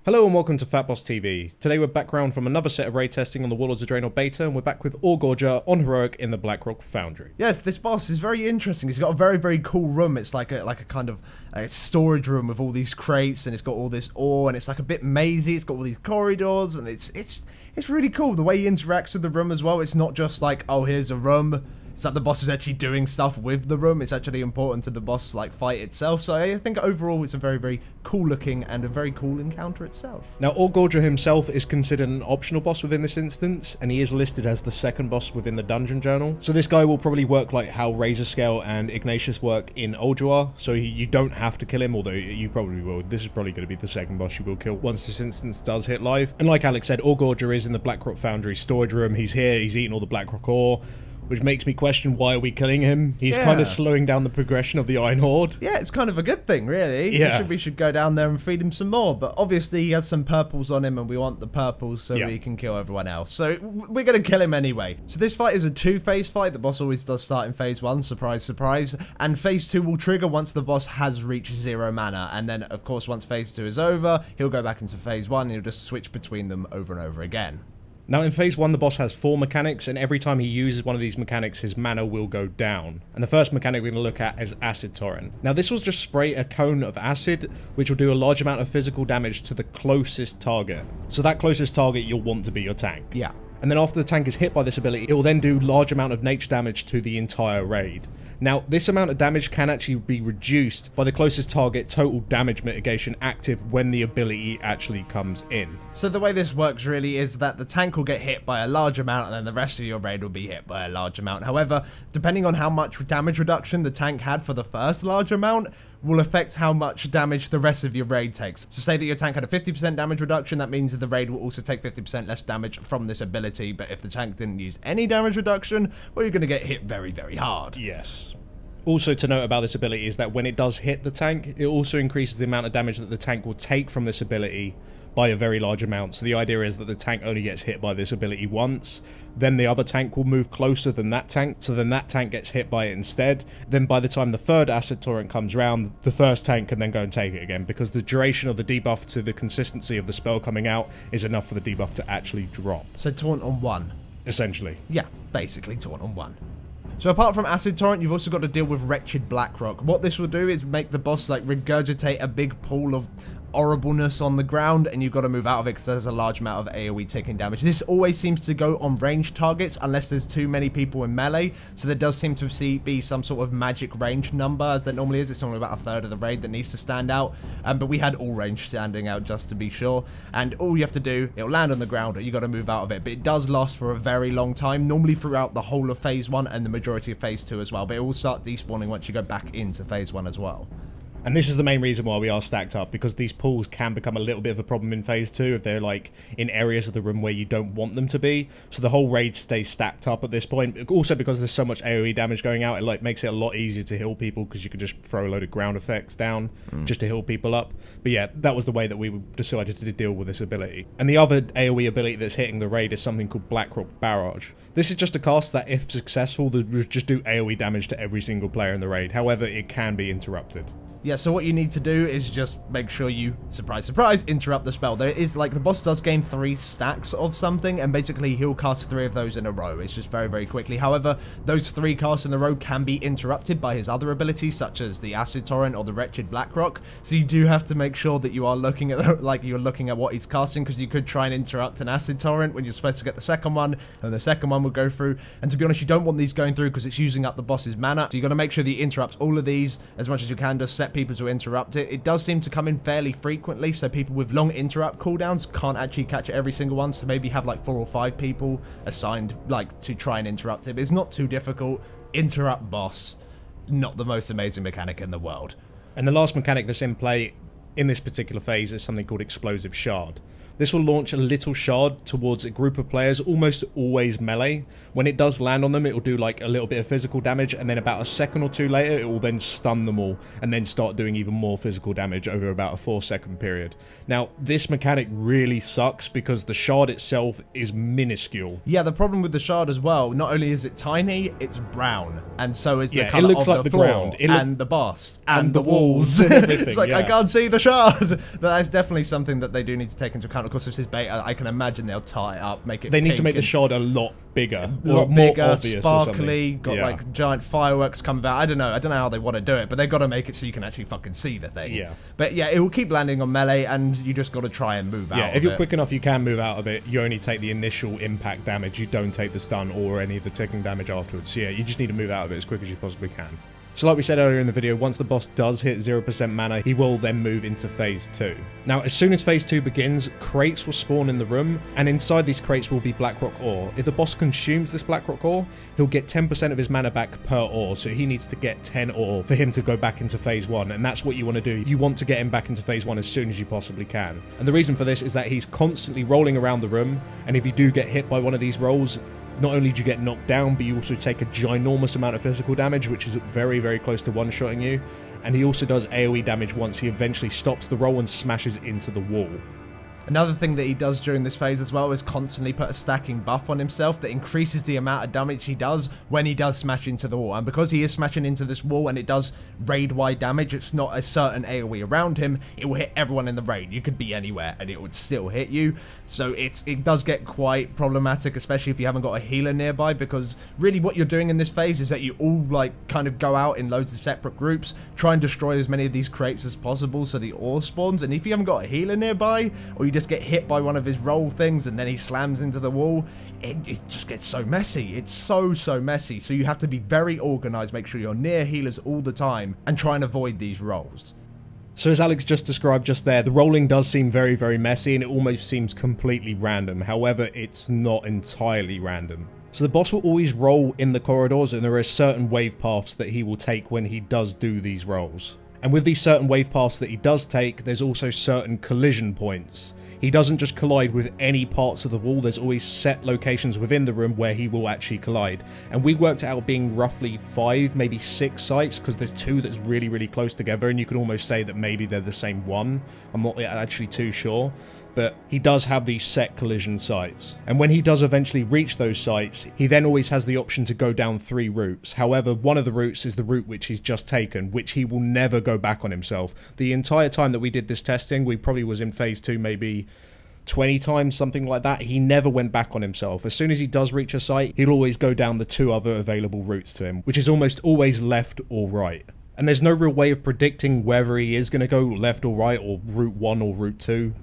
Hello and welcome to FatbossTV. Today we're back around from another set of raid testing on the Warlords of Draenor Beta, and we're back with Oregorger on Heroic in the Blackrock Foundry. Yes, this boss is very interesting. It's got a very cool room. It's like a kind of storage room with all these crates, and it's got all this ore, and it's like a bit mazy. It's got all these corridors, and it's really cool. The way he interacts with the room as well. It's not just like, oh, here's a room. It's like the boss is actually doing stuff with the room. It's actually important to the boss like fight itself. So I think overall it's a very cool looking and a very cool encounter itself. Now Oregorger himself is considered an optional boss within this instance, and he is listed as the second boss within the dungeon journal. So this guy will probably work like how Razor and Ignatius work in Ulduar. So you don't have to kill him, although you probably will. This is probably going to be the second boss you will kill once this instance does hit live. And like Alex said, Oregorger is in the Blackrock Foundry storage room. He's here, he's eating all the Blackrock ore, which makes me question, why are we killing him? He's kind of slowing down the progression of the Iron Horde. Yeah, it's kind of a good thing, really. Yeah. We should go down there and feed him some more. But obviously he has some purples on him, and we want the purples so we can kill everyone else. So we're going to kill him anyway. So this fight is a two-phase fight. The boss always does start in phase 1, surprise, surprise. And phase 2 will trigger once the boss has reached 0 mana. And then, of course, once phase 2 is over, he'll go back into phase 1, and he'll just switch between them over and over again. Now in phase 1 the boss has 4 mechanics, and every time he uses one of these mechanics his mana will go down. And the first mechanic we're going to look at is Acid Torrent. Now this will just spray a cone of acid, which will do a large amount of physical damage to the closest target. So that closest target you'll want to be your tank. Yeah. And then after the tank is hit by this ability, it will then do large amount of nature damage to the entire raid. Now, this amount of damage can actually be reduced by the closest target total damage mitigation active when the ability actually comes in. So the way this works really is that the tank will get hit by a large amount, and then the rest of your raid will be hit by a large amount. However, depending on how much damage reduction the tank had for the first large amount, will affect how much damage the rest of your raid takes. So say that your tank had a 50% damage reduction, that means that the raid will also take 50% less damage from this ability. But if the tank didn't use any damage reduction, well, you're going to get hit very hard. Yes. Also to note about this ability is that when it does hit the tank, it also increases the amount of damage that the tank will take from this ability by a very large amount. So the idea is that the tank only gets hit by this ability once, then the other tank will move closer than that tank, so then that tank gets hit by it instead. Then by the time the third Acid Torrent comes round, the first tank can then go and take it again, because the duration of the debuff to the consistency of the spell coming out is enough for the debuff to actually drop. So taunt on 1. Essentially. Yeah, basically taunt on 1. So apart from Acid Torrent, you've also got to deal with Wretched Blackrock. What this will do is make the boss like regurgitate a big pool of horribleness on the ground, and you've got to move out of it because there's a large amount of AoE taking damage. This always seems to go on ranged targets unless there's too many people in melee, so there does seem to be some sort of magic range number, as there normally is. It's normally about a third of the raid that needs to stand out, but we had all range standing out just to be sure. And all you have to do, it'll land on the ground, you got to move out of it, but it does last for a very long time, normally throughout the whole of phase 1 and the majority of phase 2 as well, but it will start despawning once you go back into phase 1 as well. And this is the main reason why we are stacked up, because these pools can become a little bit of a problem in phase 2 if they're like in areas of the room where you don't want them to be. So the whole raid stays stacked up at this point. Also because there's so much AoE damage going out, it like makes it a lot easier to heal people, because you can just throw a load of ground effects down just to heal people up. But yeah, that was the way that we decided to deal with this ability. And the other AoE ability that's hitting the raid is something called Blackrock Barrage. This is just a cast that, if successful, will just do AoE damage to every single player in the raid. However, it can be interrupted. Yeah, so what you need to do is just make sure you, surprise, surprise, interrupt the spell. There is, like, the boss does gain 3 stacks of something, and basically he'll cast 3 of those in a row. It's just very quickly. However, those 3 casts in a row can be interrupted by his other abilities, such as the Acid Torrent or the Wretched Blackrock. So you do have to make sure that you are looking at, you're looking at what he's casting, because you could try and interrupt an Acid Torrent when you're supposed to get the second one, and the second one will go through. And to be honest, you don't want these going through because it's using up the boss's mana. So you got to make sure that you interrupt all of these as much as you can, just set people to interrupt it. It does seem to come in fairly frequently, so people with long interrupt cooldowns can't actually catch every single one, so maybe have like 4 or 5 people assigned like to try and interrupt it. But it's not too difficult. Interrupt boss, not the most amazing mechanic in the world. And the last mechanic that's in play in this particular phase is something called Explosive Shard. This will launch a little shard towards a group of players, almost always melee. When it does land on them, it will do like a little bit of physical damage, and then about a second or two later, it will then stun them all, and then start doing even more physical damage over about a 4-second period. Now, this mechanic really sucks because the shard itself is minuscule. Yeah, the problem with the shard as well, not only is it tiny, it's brown, and so is the Yeah, it colour looks of like the the floor, ground. and the boss, and the walls. and everything, It's like, yeah. I can't see the shard. But that's definitely something that they do need to take into account. Of course, if this is beta, I can imagine they'll tie it up, make it They need pink to make the and shard a lot bigger, a lot more bigger, obvious or something. sparkly, got Yeah. like giant fireworks coming out. I don't know how they want to do it, but they've got to make it so you can actually fucking see the thing. Yeah. But yeah, it will keep landing on melee, and you just got to try and move out. Yeah, of if you're it. quick enough, you can move out of it. You only take the initial impact damage. You don't take the stun or any of the ticking damage afterwards. So yeah, you just need to move out of it as quick as you possibly can. So like we said earlier in the video, once the boss does hit 0% mana, he will then move into phase 2. Now, as soon as phase 2 begins, crates will spawn in the room, and inside these crates will be Blackrock ore. If the boss consumes this Blackrock ore, he'll get 10% of his mana back per ore, so he needs to get 10 ore for him to go back into phase 1, and that's what you want to do. You want to get him back into phase 1 as soon as you possibly can. And the reason for this is that he's constantly rolling around the room, and if you do get hit by one of these rolls, not only do you get knocked down, but you also take a ginormous amount of physical damage, which is very, very close to one-shotting you. And he also does AoE damage once he eventually stops the roll and smashes into the wall. Another thing that he does during this phase as well is constantly put a stacking buff on himself that increases the amount of damage he does when he does smash into the wall. And because he is smashing into this wall and it does raid-wide damage, it's not a certain AoE around him, it will hit everyone in the raid. You could be anywhere and it would still hit you. So it does get quite problematic, especially if you haven't got a healer nearby, because really what you're doing in this phase is that you all like kind of go out in loads of separate groups, try and destroy as many of these crates as possible so the ore spawns. And if you haven't got a healer nearby, or you just get hit by one of his roll things and then he slams into the wall, it just gets so messy. It's so messy. So you have to be very organized, make sure you're near healers all the time, and try and avoid these rolls. So as Alex just described just there, the rolling does seem very, very messy and it almost seems completely random. However, it's not entirely random. So the boss will always roll in the corridors, and there are certain wave paths that he will take when he does do these rolls. And with these certain wave paths that he does take, there's also certain collision points. He doesn't just collide with any parts of the wall, there's always set locations within the room where he will actually collide. And we worked it out being roughly 5, maybe 6 sites, because there's 2 that's really, really close together, and you could almost say that maybe they're the same one. I'm not actually too sure. But he does have these set collision sites. And when he does eventually reach those sites, he then always has the option to go down 3 routes. However, one of the routes is the route which he's just taken, which he will never go back on himself. The entire time that we did this testing, we probably was in phase 2 maybe 20 times, something like that. He never went back on himself. As soon as he does reach a site, he'll always go down the 2 other available routes to him, which is almost always left or right. And there's no real way of predicting whether he is going to go left or right, or route 1 or route 2,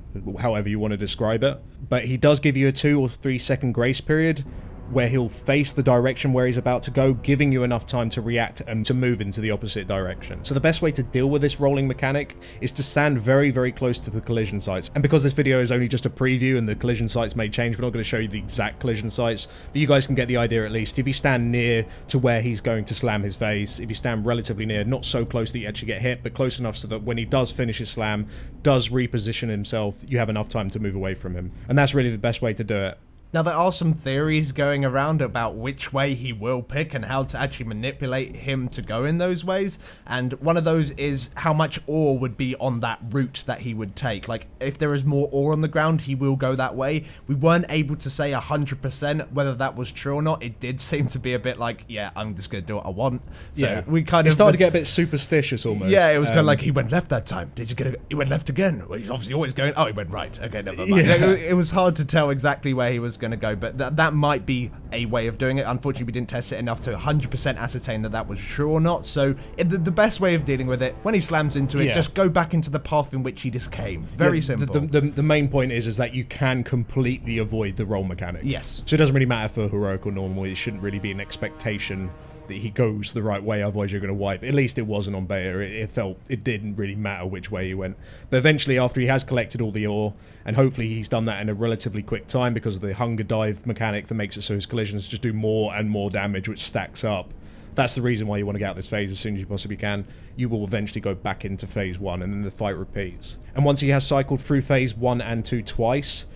however you want to describe it. But he does give you a 2 or 3 second grace period, where he'll face the direction where he's about to go, giving you enough time to react and to move into the opposite direction. So the best way to deal with this rolling mechanic is to stand very, very close to the collision sites. And because this video is only just a preview and the collision sites may change, we're not going to show you the exact collision sites, but you guys can get the idea at least. If you stand near to where he's going to slam his face, if you stand relatively near, not so close that you actually get hit, but close enough so that when he does finish his slam, does reposition himself, you have enough time to move away from him. And that's really the best way to do it. Now, there are some theories going around about which way he will pick and how to actually manipulate him to go in those ways. And one of those is how much ore would be on that route that he would take. Like, if there is more ore on the ground, he will go that way. We weren't able to say 100% whether that was true or not. It did seem to be a bit like, yeah, I'm just going to do what I want. So yeah, we kind of started to get a bit superstitious almost. Yeah, it was kind of like, he went left that time. Did you get he went left again? Well, he's obviously always going, oh, he went right. Okay, never mind. Yeah. It was hard to tell exactly where he was going to go, but that might be a way of doing it. Unfortunately, we didn't test it enough to 100% ascertain that that was true or not. So the best way of dealing with it, when he slams into it, just go back into the path in which he just came. Very simple. The main point is that you can completely avoid the roll mechanic. Yes. So it doesn't really matter for heroic or normal. It shouldn't really be an expectation that he goes the right way, otherwise you're going to wipe. At least it wasn't on beta. It didn't really matter which way he went. But eventually, after he has collected all the ore, and hopefully he's done that in a relatively quick time because of the hunger dive mechanic that makes it so his collisions just do more and more damage, which stacks up. That's the reason why you want to get out this phase as soon as you possibly can. You will eventually go back into phase 1, and then the fight repeats. And once he has cycled through phase 1 and 2 twice,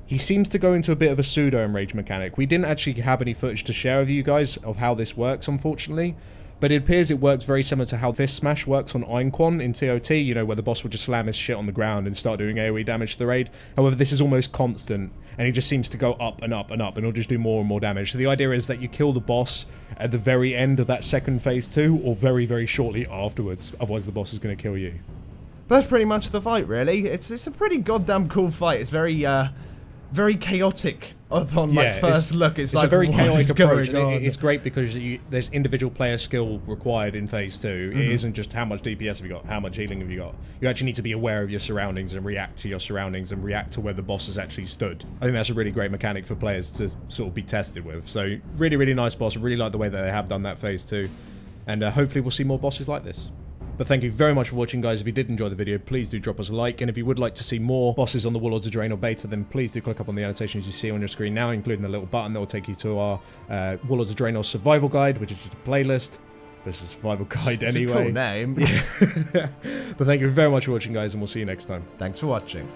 he seems to go into a bit of a pseudo-enrage mechanic. We didn't actually have any footage to share with you guys of how this works, unfortunately. But it appears it works very similar to how Fist Smash works on Einquan in TOT, you know, where the boss will just slam his shit on the ground and start doing AoE damage to the raid. However, this is almost constant, and he just seems to go up and up and up, and he'll just do more and more damage. So the idea is that you kill the boss at the very end of that second phase 2, or very, very shortly afterwards, otherwise the boss is going to kill you. That's pretty much the fight, really. It's a pretty goddamn cool fight. It's very chaotic upon first look. It's like, a very chaotic approach, and it's great because there's individual player skill required in phase 2. It isn't just how much DPS have you got, how much healing have you got. You actually need to be aware of your surroundings and react to your surroundings and react to where the boss has actually stood. I think that's a really great mechanic for players to sort of be tested with. So really, really nice boss. I really like the way that they have done that phase 2, and hopefully we'll see more bosses like this. But thank you very much for watching, guys. If you did enjoy the video, please do drop us a like. And if you would like to see more bosses on the Warlords of Draenor Beta, then please do click up on the annotations you see on your screen now, including the little button that will take you to our Warlords of Draenor Survival Guide, which is just a playlist. But it's a survival guide anyway. It's a cool name. Yeah. But thank you very much for watching, guys, and we'll see you next time. Thanks for watching.